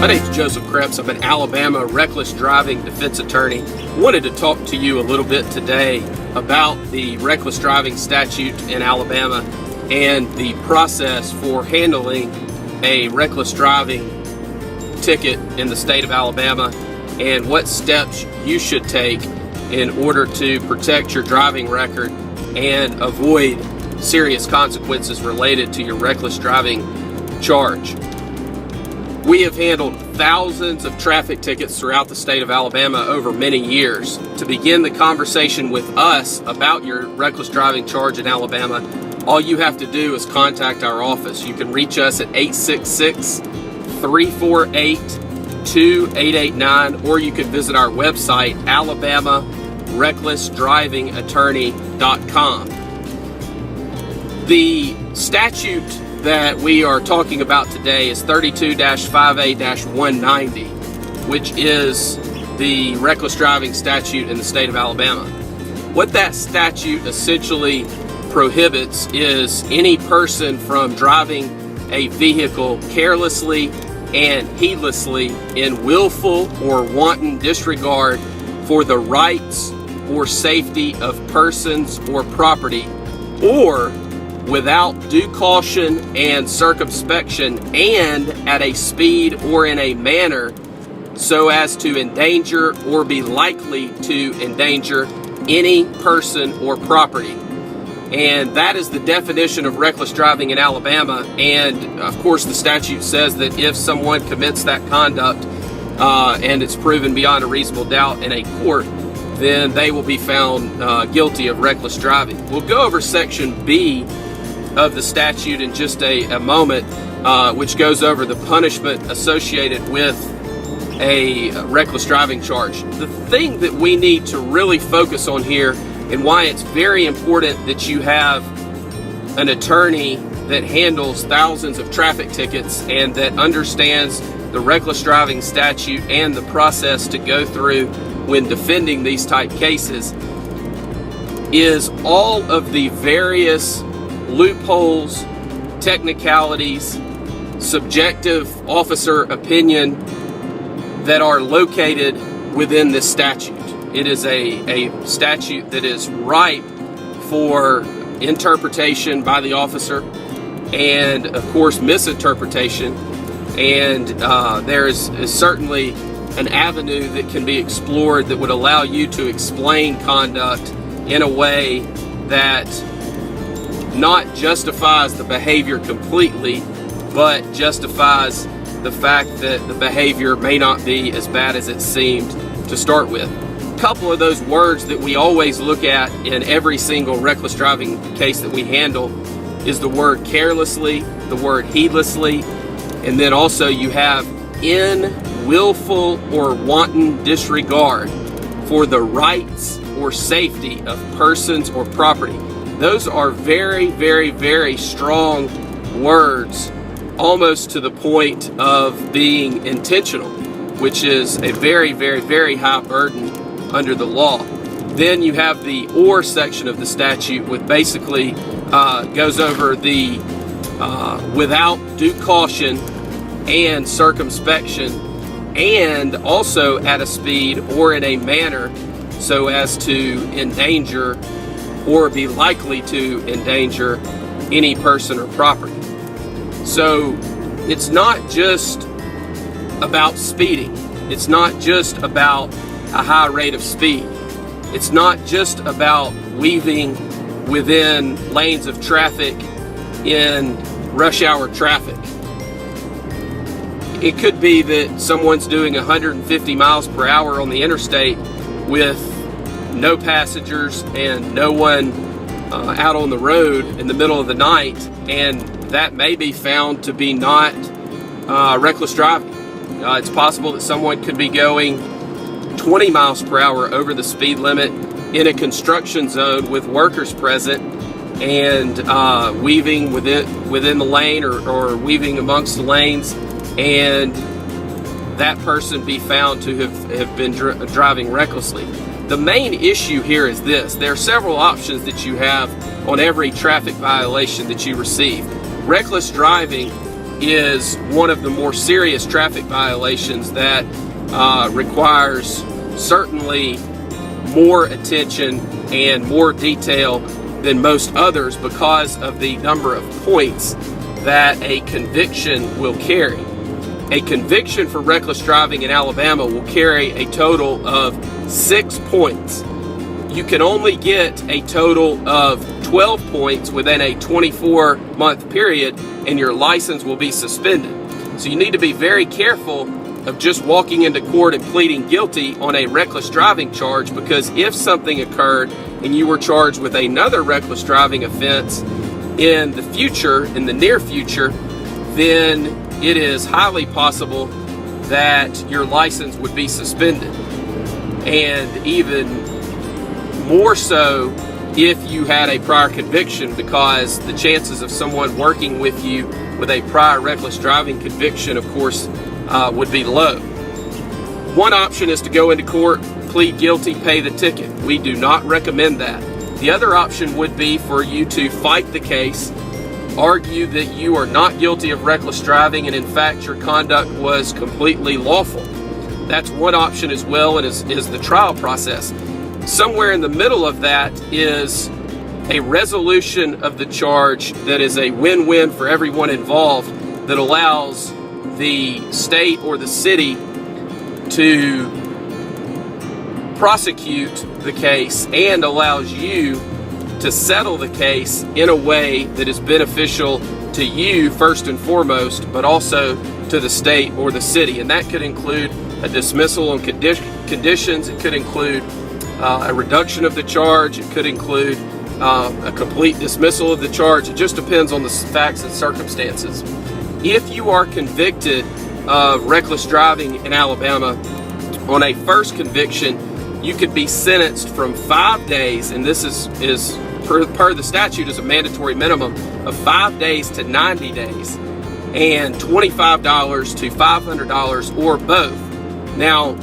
My name's Joseph Kreps. I'm an Alabama reckless driving defense attorney. Wanted to talk to you a little bit today about the reckless driving statute in Alabama and the process for handling a reckless driving ticket in the state of Alabama and what steps you should take in order to protect your driving record and avoid serious consequences related to your reckless driving charge. We have handled thousands of traffic tickets throughout the state of Alabama over many years. To begin the conversation with us about your reckless driving charge in Alabama, all you have to do is contact our office. You can reach us at 866-348-2889, or you can visit our website, alabamarecklessdrivingattorney.com. The statute that we are talking about today is 32-5A-190, which is the reckless driving statute in the state of Alabama. What that statute essentially prohibits is any person from driving a vehicle carelessly and heedlessly in willful or wanton disregard for the rights or safety of persons or property, or without due caution and circumspection and at a speed or in a manner so as to endanger or be likely to endanger any person or property. And that is the definition of reckless driving in Alabama. And of course the statute says that if someone commits that conduct and it's proven beyond a reasonable doubt in a court, then they will be found guilty of reckless driving. We'll go over section B of the statute in just a moment, which goes over the punishment associated with a reckless driving charge. The thing that we need to really focus on here, and why it's very important that you have an attorney that handles thousands of traffic tickets and that understands the reckless driving statute and the process to go through when defending these type cases, is all of the various loopholes, technicalities, subjective officer opinion that are located within this statute. It is a statute that is ripe for interpretation by the officer and, of course, misinterpretation. And there is certainly an avenue that can be explored that would allow you to explain conduct in a way that not justifies the behavior completely, but justifies the fact that the behavior may not be as bad as it seemed to start with. A couple of those words that we always look at in every single reckless driving case that we handle is the word carelessly, the word heedlessly, and then also you have in willful or wanton disregard for the rights or safety of persons or property. Those are very, very, very strong words, almost to the point of being intentional, which is a very, very, very high burden under the law. Then you have the or section of the statute, which basically goes over the without due caution and circumspection, and also at a speed or in a manner so as to endanger or be likely to endanger any person or property. So it's not just about speeding. It's not just about a high rate of speed. It's not just about weaving within lanes of traffic in rush hour traffic. It could be that someone's doing 150 miles per hour on the interstate with no passengers and no one out on the road in the middle of the night, and that may be found to be not reckless driving. It's possible that someone could be going 20 miles per hour over the speed limit in a construction zone with workers present and weaving within the lane or weaving amongst the lanes, and that person be found to have been driving recklessly. The main issue here is this: there are several options that you have on every traffic violation that you receive. Reckless driving is one of the more serious traffic violations that requires certainly more attention and more detail than most others because of the number of points that a conviction will carry. A conviction for reckless driving in Alabama will carry a total of 6 points. You can only get a total of 12 points within a 24-month period, and your license will be suspended. So you need to be very careful of just walking into court and pleading guilty on a reckless driving charge, because if something occurred and you were charged with another reckless driving offense in the future, in the near future, then it is highly possible that your license would be suspended. And even more so if you had a prior conviction, because the chances of someone working with you with a prior reckless driving conviction, of course, would be low. One option is to go into court, plead guilty, pay the ticket. We do not recommend that. The other option would be for you to fight the case, argue that you are not guilty of reckless driving and in fact your conduct was completely lawful. That's one option as well, and is the trial process. Somewhere in the middle of that is a resolution of the charge that is a win-win for everyone involved, that allows the state or the city to prosecute the case and allows you to settle the case in a way that is beneficial to you first and foremost, but also to the state or the city. And that could include a dismissal on conditions. It could include a reduction of the charge. It could include a complete dismissal of the charge. It just depends on the facts and circumstances. If you are convicted of reckless driving in Alabama on a first conviction, you could be sentenced from 5 days, and this is per the statute is a mandatory minimum of 5 days to 90 days, and $25 to $500 or both. Now,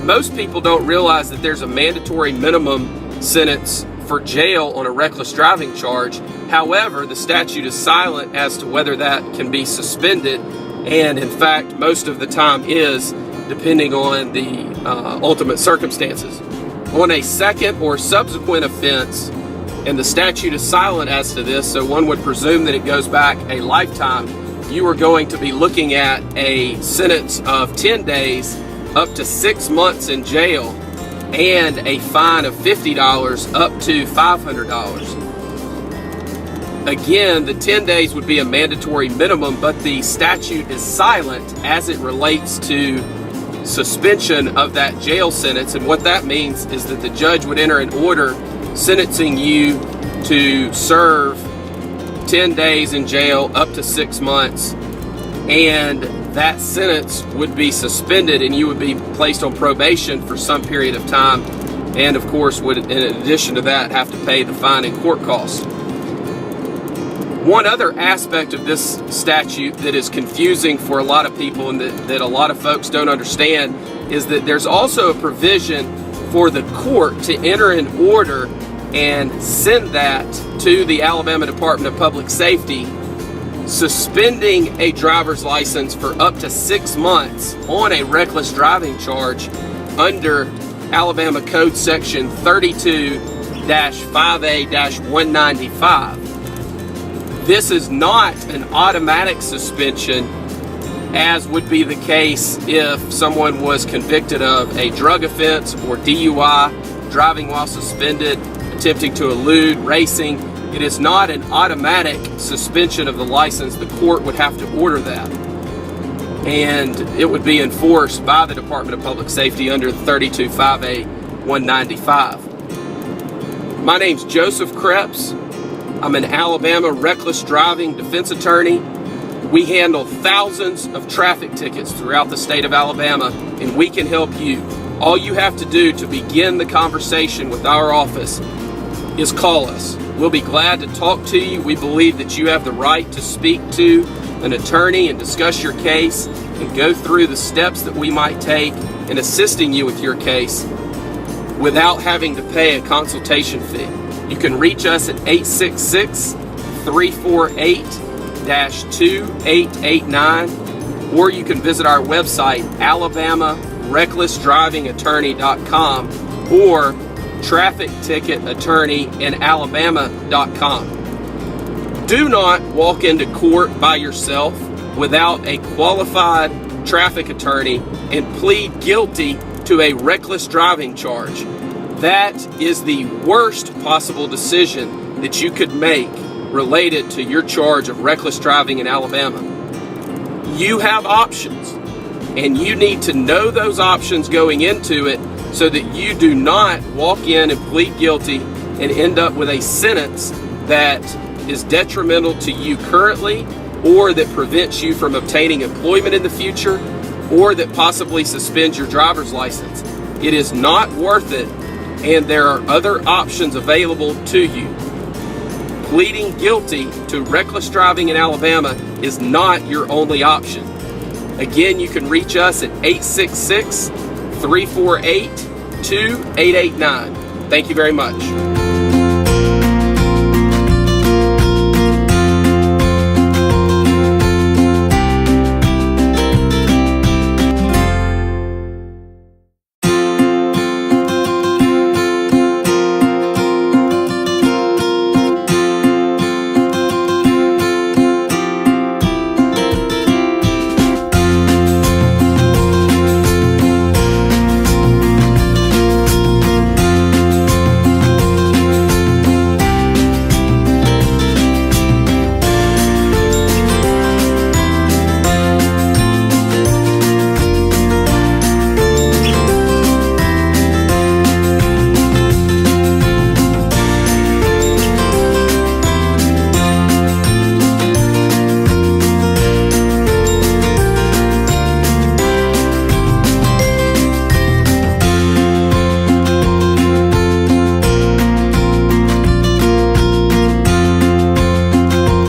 most people don't realize that there's a mandatory minimum sentence for jail on a reckless driving charge. However, the statute is silent as to whether that can be suspended, and in fact, most of the time is, depending on the ultimate circumstances. On a second or subsequent offense, and the statute is silent as to this, so one would presume that it goes back a lifetime, you are going to be looking at a sentence of 10 days up to 6 months in jail and a fine of $50 up to $500. Again, the 10 days would be a mandatory minimum, but the statute is silent as it relates to suspension of that jail sentence. And what that means is that the judge would enter an order sentencing you to serve 10 days in jail up to 6 months, and that sentence would be suspended and you would be placed on probation for some period of time, and of course would, in addition to that, have to pay the fine and court costs. One other aspect of this statute that is confusing for a lot of people and that a lot of folks don't understand is that there's also a provision for the court to enter an order and send that to the Alabama Department of Public Safety, suspending a driver's license for up to 6 months on a reckless driving charge under Alabama Code Section 32-5A-195. This is not an automatic suspension, as would be the case if someone was convicted of a drug offense or DUI, driving while suspended, attempting to elude, racing. It is not an automatic suspension of the license. The court would have to order that, and it would be enforced by the Department of Public Safety under 32-5A-195. My name's Joseph Kreps. I'm an Alabama reckless driving defense attorney. We handle thousands of traffic tickets throughout the state of Alabama, and we can help you. All you have to do to begin the conversation with our office is call us. We'll be glad to talk to you. We believe that you have the right to speak to an attorney and discuss your case and go through the steps that we might take in assisting you with your case without having to pay a consultation fee. You can reach us at 866-348-8888. 2889, or you can visit our website, alabamarecklessdrivingattorney.com or trafficticketattorneyinalabama.com. Do not walk into court by yourself without a qualified traffic attorney and plead guilty to a reckless driving charge. That is the worst possible decision that you could make related to your charge of reckless driving in Alabama. You have options, and you need to know those options going into it so that you do not walk in and plead guilty and end up with a sentence that is detrimental to you currently, or that prevents you from obtaining employment in the future, or that possibly suspends your driver's license. It is not worth it, and there are other options available to you. Pleading guilty to reckless driving in Alabama is not your only option. Again, you can reach us at 866-348-2889. Thank you very much.